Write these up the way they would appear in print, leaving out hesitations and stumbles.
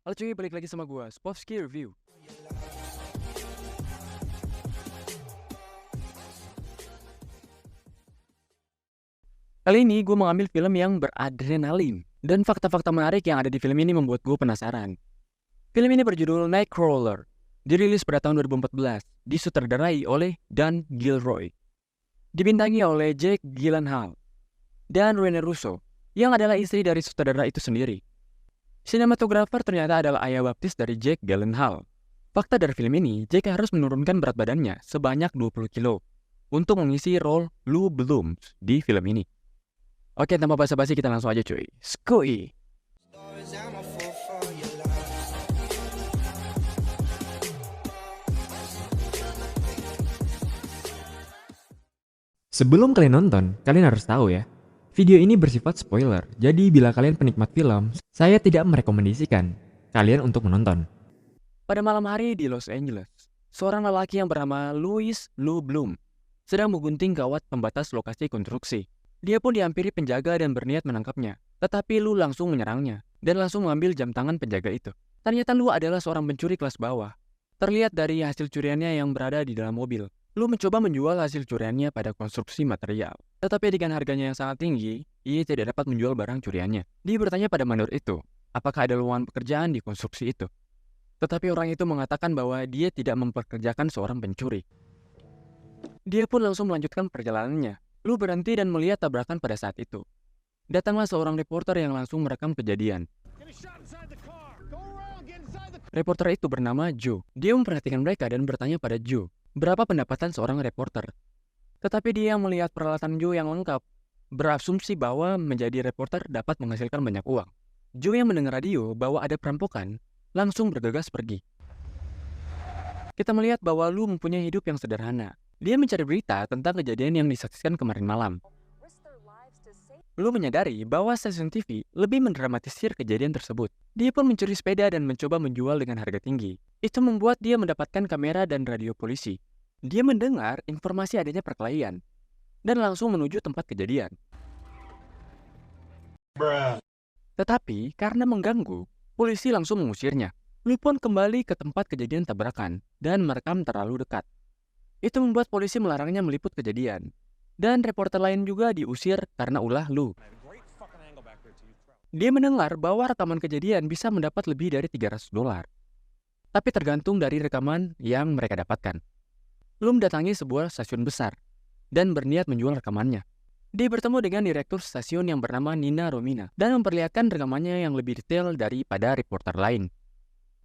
Halo cuy, balik lagi sama gua, Spovski Review. Kali ini gue mengambil film yang beradrenalin. Dan fakta-fakta menarik yang ada di film ini membuat gue penasaran. Film ini berjudul Nightcrawler. Dirilis pada tahun 2014. Disutradarai oleh Dan Gilroy. Dibintangi oleh Jake Gyllenhaal dan Rene Russo, yang adalah istri dari sutradara itu sendiri. Sinematografer ternyata adalah ayah baptis dari Jake Gyllenhaal. Fakta dari film ini, Jake harus menurunkan berat badannya sebanyak 20 kilo untuk mengisi role Lou Bloom di film ini. Oke, tanpa basa-basi kita langsung aja cuy. Skui! Sebelum kalian nonton, kalian harus tahu ya, video ini bersifat spoiler, jadi bila kalian penikmat film, saya tidak merekomendasikan kalian untuk menonton. Pada malam hari di Los Angeles, seorang lelaki yang bernama Louis Lou Bloom sedang menggunting kawat pembatas lokasi konstruksi. Dia pun dihampiri penjaga dan berniat menangkapnya, tetapi Lou langsung menyerangnya dan langsung mengambil jam tangan penjaga itu. Ternyata Lou adalah seorang pencuri kelas bawah. Terlihat dari hasil curiannya yang berada di dalam mobil. Lou mencoba menjual hasil curiannya pada konstruksi material. Tetapi dengan harganya yang sangat tinggi, ia tidak dapat menjual barang curiannya. Dia bertanya pada mandor itu, apakah ada lowongan pekerjaan di konstruksi itu. Tetapi orang itu mengatakan bahwa dia tidak mempekerjakan seorang pencuri. Dia pun langsung melanjutkan perjalanannya. Lou berhenti dan melihat tabrakan pada saat itu. Datanglah seorang reporter yang langsung merekam kejadian. Reporter itu bernama Joe. Dia memperhatikan mereka dan bertanya pada Joe, berapa pendapatan seorang reporter. Tetapi dia melihat peralatan Joe yang lengkap, berasumsi bahwa menjadi reporter dapat menghasilkan banyak uang. Joe yang mendengar radio bahwa ada perampokan, langsung bergegas pergi. Kita melihat bahwa Lou mempunyai hidup yang sederhana. Dia mencari berita tentang kejadian yang disaksikan kemarin malam. Lou menyadari bahwa stasiun TV lebih mendramatisir kejadian tersebut. Dia pun mencuri sepeda dan mencoba menjual dengan harga tinggi. Itu membuat dia mendapatkan kamera dan radio polisi. Dia mendengar informasi adanya perkelahian dan langsung menuju tempat kejadian. Tetapi karena mengganggu, polisi langsung mengusirnya. Lou pun kembali ke tempat kejadian tabrakan dan merekam terlalu dekat. Itu membuat polisi melarangnya meliput kejadian. Dan reporter lain juga diusir karena ulah Lou. Dia mendengar bahwa rekaman kejadian bisa mendapat lebih dari $300. Tapi tergantung dari rekaman yang mereka dapatkan. Lou mendatangi sebuah stasiun besar dan berniat menjual rekamannya. Dia bertemu dengan direktur stasiun yang bernama Nina Romina dan memperlihatkan rekamannya yang lebih detail daripada reporter lain.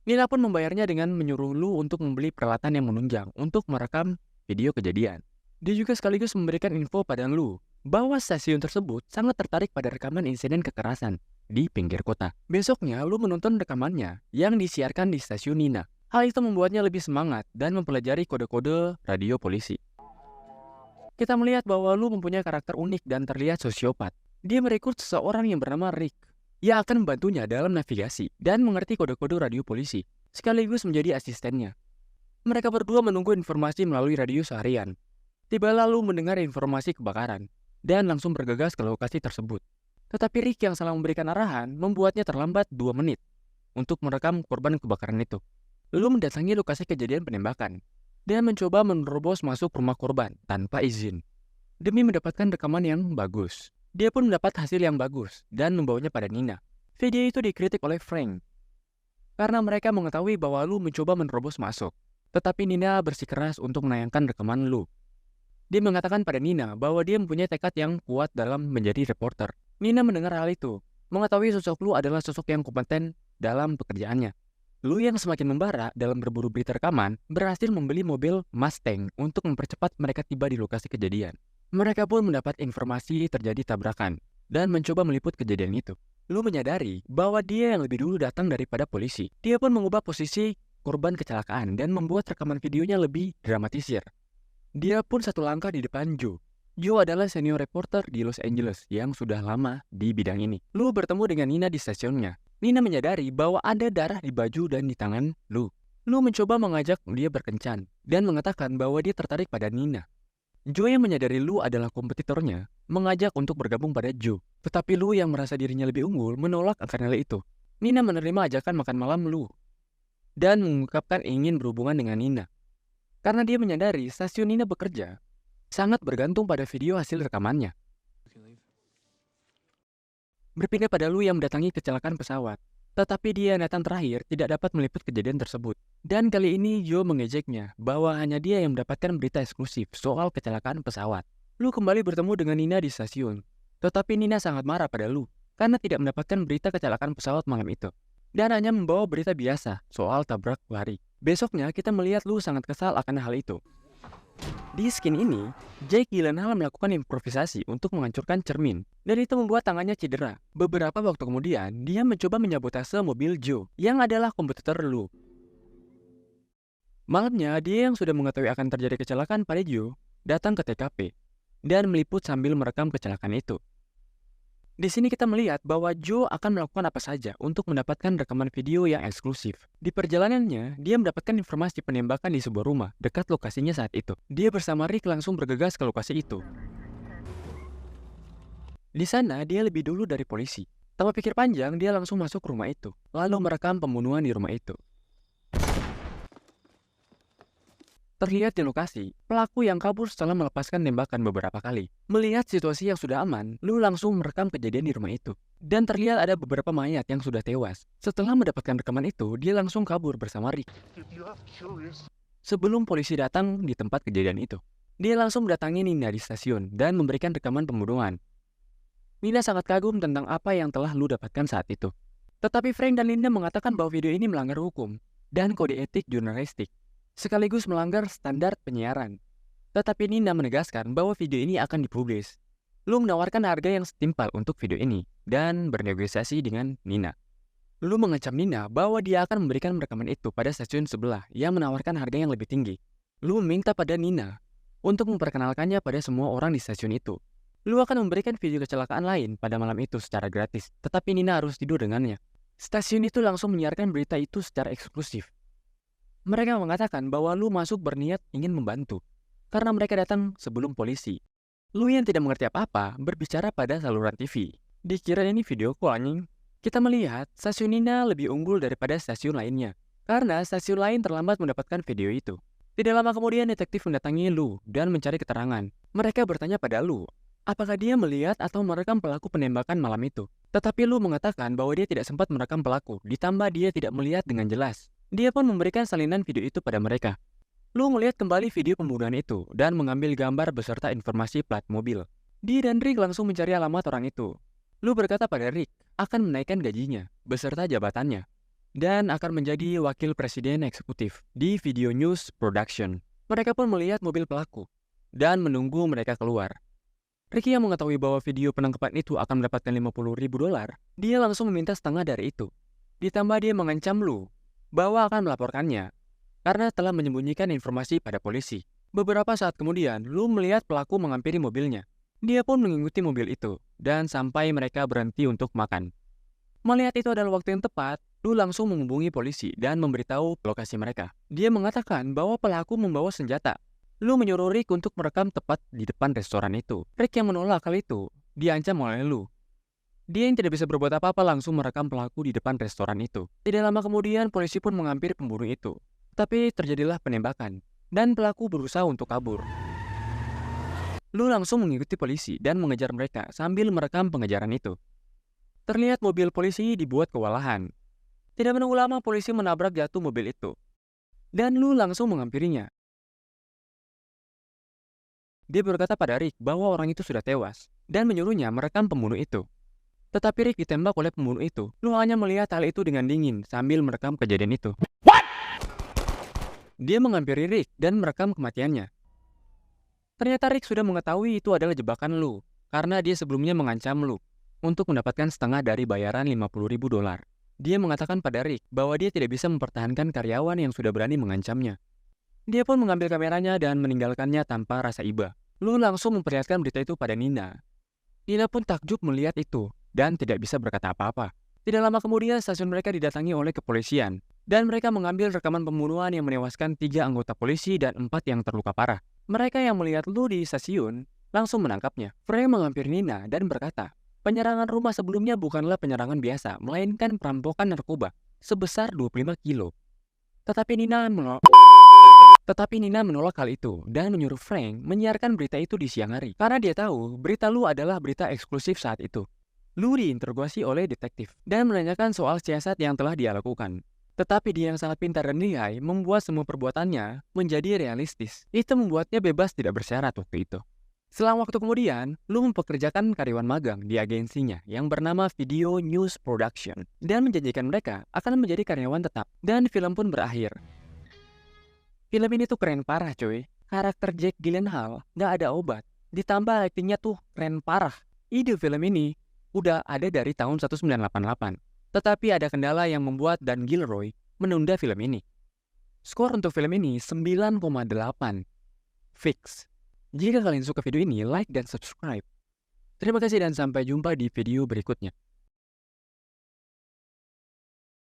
Nina pun membayarnya dengan menyuruh Lou untuk membeli peralatan yang menunjang untuk merekam video kejadian. Dia juga sekaligus memberikan info pada Lou bahwa stasiun tersebut sangat tertarik pada rekaman insiden kekerasan di pinggir kota. Besoknya, Lou menonton rekamannya yang disiarkan di stasiun Nina. Hal itu membuatnya lebih semangat dan mempelajari kode-kode radio polisi. Kita melihat bahwa Lou mempunyai karakter unik dan terlihat sosiopat. Dia merekrut seseorang yang bernama Rick. Ia akan membantunya dalam navigasi dan mengerti kode-kode radio polisi, sekaligus menjadi asistennya. Mereka berdua menunggu informasi melalui radio seharian. Tiba lalu mendengar informasi kebakaran, dan langsung bergegas ke lokasi tersebut. Tetapi Rick yang salah memberikan arahan membuatnya terlambat 2 menit untuk merekam korban kebakaran itu. Lalu mendatangi lokasi kejadian penembakan, dan mencoba menerobos masuk rumah korban tanpa izin, demi mendapatkan rekaman yang bagus. Dia pun mendapat hasil yang bagus dan membawanya pada Nina. Video itu dikritik oleh Frank karena mereka mengetahui bahwa Lou mencoba menerobos masuk. Tetapi Nina bersikeras untuk menayangkan rekaman Lou. Dia mengatakan pada Nina bahwa dia mempunyai tekad yang kuat dalam menjadi reporter. Nina mendengar hal itu, mengetahui sosok Lou adalah sosok yang kompeten dalam pekerjaannya. Lou yang semakin membara dalam berburu berita rekaman berhasil membeli mobil Mustang untuk mempercepat mereka tiba di lokasi kejadian. Mereka pun mendapat informasi terjadi tabrakan dan mencoba meliput kejadian itu. Lou menyadari bahwa dia yang lebih dulu datang daripada polisi. Dia pun mengubah posisi korban kecelakaan dan membuat rekaman videonya lebih dramatisir. Dia pun satu langkah di depan Joe. Joe adalah senior reporter di Los Angeles yang sudah lama di bidang ini. Lou bertemu dengan Nina di stasiunnya. Nina menyadari bahwa ada darah di baju dan di tangan Lou. Lou mencoba mengajak dia berkencan dan mengatakan bahwa dia tertarik pada Nina. Joe yang menyadari Lou adalah kompetitornya mengajak untuk bergabung pada Joe. Tetapi Lou yang merasa dirinya lebih unggul menolak akan hal itu. Nina menerima ajakan makan malam Lu dan mengungkapkan ingin berhubungan dengan Nina. Karena dia menyadari stasiun Nina bekerja sangat bergantung pada video hasil rekamannya. Berpindah pada Lu yang mendatangi kecelakaan pesawat. Tetapi dia datang terakhir tidak dapat meliput kejadian tersebut. Dan kali ini Joe mengejeknya bahwa hanya dia yang mendapatkan berita eksklusif soal kecelakaan pesawat. Lu kembali bertemu dengan Nina di stasiun. Tetapi Nina sangat marah pada Lu karena tidak mendapatkan berita kecelakaan pesawat malam itu. Dan hanya membawa berita biasa soal tabrak lari. Besoknya kita melihat Lu sangat kesal akan hal itu. Di skin ini, Jake Gyllenhaal melakukan improvisasi untuk menghancurkan cermin, dan itu membuat tangannya cedera. Beberapa waktu kemudian, dia mencoba menyabotase mobil Joe, yang adalah kompetitor Lu. Malamnya, dia yang sudah mengetahui akan terjadi kecelakaan pada Joe, datang ke TKP, dan meliput sambil merekam kecelakaan itu. Di sini kita melihat bahwa Joe akan melakukan apa saja untuk mendapatkan rekaman video yang eksklusif. Di perjalanannya, dia mendapatkan informasi penembakan di sebuah rumah dekat lokasinya saat itu. Dia bersama Rick langsung bergegas ke lokasi itu. Di sana, dia lebih dulu dari polisi. Tanpa pikir panjang, dia langsung masuk ke rumah itu, lalu merekam pembunuhan di rumah itu. Terlihat di lokasi, pelaku yang kabur setelah melepaskan tembakan beberapa kali. Melihat situasi yang sudah aman, Lu langsung merekam kejadian di rumah itu. Dan terlihat ada beberapa mayat yang sudah tewas. Setelah mendapatkan rekaman itu, dia langsung kabur bersama Rick. Sebelum polisi datang di tempat kejadian itu, dia langsung mendatangi Nina di stasiun dan memberikan rekaman pembunuhan. Nina sangat kagum tentang apa yang telah Lu dapatkan saat itu. Tetapi Frank dan Linda mengatakan bahwa video ini melanggar hukum dan kode etik jurnalistik, sekaligus melanggar standar penyiaran. Tetapi Nina menegaskan bahwa video ini akan dipublis. Lu menawarkan harga yang setimpal untuk video ini dan bernegosiasi dengan Nina. Lu mengancam Nina bahwa dia akan memberikan rekaman itu pada stasiun sebelah yang menawarkan harga yang lebih tinggi. Lu meminta pada Nina untuk memperkenalkannya pada semua orang di stasiun itu. Lu akan memberikan video kecelakaan lain pada malam itu secara gratis, tetapi Nina harus tidur dengannya. Stasiun itu langsung menyiarkan berita itu secara eksklusif. Mereka mengatakan bahwa Lu masuk berniat ingin membantu, karena mereka datang sebelum polisi. Lu yang tidak mengerti apa-apa berbicara pada saluran TV. Dikira ini video call anjing. Kita melihat stasiun Nina lebih unggul daripada stasiun lainnya, karena stasiun lain terlambat mendapatkan video itu. Tidak lama kemudian detektif mendatangi Lu dan mencari keterangan. Mereka bertanya pada Lu, apakah dia melihat atau merekam pelaku penembakan malam itu. Tetapi Lu mengatakan bahwa dia tidak sempat merekam pelaku, ditambah dia tidak melihat dengan jelas. Dia pun memberikan salinan video itu pada mereka. Lu melihat kembali video pembunuhan itu dan mengambil gambar beserta informasi plat mobil. Dia dan Rick langsung mencari alamat orang itu. Lu berkata pada Rick akan menaikkan gajinya beserta jabatannya dan akan menjadi wakil presiden eksekutif di Video News Production. Mereka pun melihat mobil pelaku dan menunggu mereka keluar. Ricky yang mengetahui bahwa video penangkapan itu akan mendapatkan $50.000, dia langsung meminta setengah dari itu. Ditambah dia mengancam Lu bahwa akan melaporkannya karena telah menyembunyikan informasi pada polisi. Beberapa saat kemudian, Lu melihat pelaku menghampiri mobilnya. Dia pun mengikuti mobil itu dan sampai mereka berhenti untuk makan. Melihat itu adalah waktu yang tepat, Lu langsung menghubungi polisi dan memberitahu lokasi mereka. Dia mengatakan bahwa pelaku membawa senjata. Lu menyuruh Rick untuk merekam tepat di depan restoran itu. Rick yang menolak hal itu, diancam oleh Lu. Dia yang tidak bisa berbuat apa-apa langsung merekam pelaku di depan restoran itu. Tidak lama kemudian, polisi pun menghampiri pembunuh itu. Tapi terjadilah penembakan, dan pelaku berusaha untuk kabur. Lu langsung mengikuti polisi dan mengejar mereka sambil merekam pengejaran itu. Terlihat mobil polisi dibuat kewalahan. Tidak menunggu lama, polisi menabrak jatuh mobil itu. Dan Lu langsung menghampirinya. Dia berkata pada Rick bahwa orang itu sudah tewas, dan menyuruhnya merekam pembunuh itu. Tetapi Rick ditembak oleh pembunuh itu. Lu hanya melihat hal itu dengan dingin sambil merekam kejadian itu. Dia menghampiri Rick dan merekam kematiannya. Ternyata Rick sudah mengetahui itu adalah jebakan Lu, karena dia sebelumnya mengancam Lu untuk mendapatkan setengah dari bayaran $50.000. Dia mengatakan pada Rick bahwa dia tidak bisa mempertahankan karyawan yang sudah berani mengancamnya. Dia pun mengambil kameranya dan meninggalkannya tanpa rasa iba. Lu langsung memperlihatkan berita itu pada Nina. Nina pun takjub melihat itu dan tidak bisa berkata apa-apa. Tidak lama kemudian stasiun mereka didatangi oleh kepolisian dan mereka mengambil rekaman pembunuhan yang menewaskan 3 anggota polisi dan 4 yang terluka parah. Mereka yang melihat Lu di stasiun langsung menangkapnya. Frank menghampiri Nina dan berkata Penyerangan rumah sebelumnya bukanlah penyerangan biasa, melainkan perampokan narkoba sebesar 25 kilo. Tetapi Nina menolak hal itu dan menyuruh Frank menyiarkan berita itu di siang hari. Karena dia tahu berita Lou adalah berita eksklusif saat itu. Lou diinterogasi oleh detektif dan menanyakan soal siasat yang telah dia lakukan. Tetapi dia yang sangat pintar dan lihai membuat semua perbuatannya menjadi realistis. Itu membuatnya bebas tidak bersyarat waktu itu. Selang waktu kemudian, Lou mempekerjakan karyawan magang di agensinya yang bernama Video News Production dan menjanjikan mereka akan menjadi karyawan tetap. Dan film pun berakhir. Film ini tuh keren parah coy. Karakter Jake Gyllenhaal gak ada obat. Ditambah aktingnya tuh keren parah. Ide film ini udah ada dari tahun 1988. Tetapi ada kendala yang membuat Dan Gilroy menunda film ini. Skor untuk film ini 9,8. Fix. Jika kalian suka video ini, like dan subscribe. Terima kasih dan sampai jumpa di video berikutnya.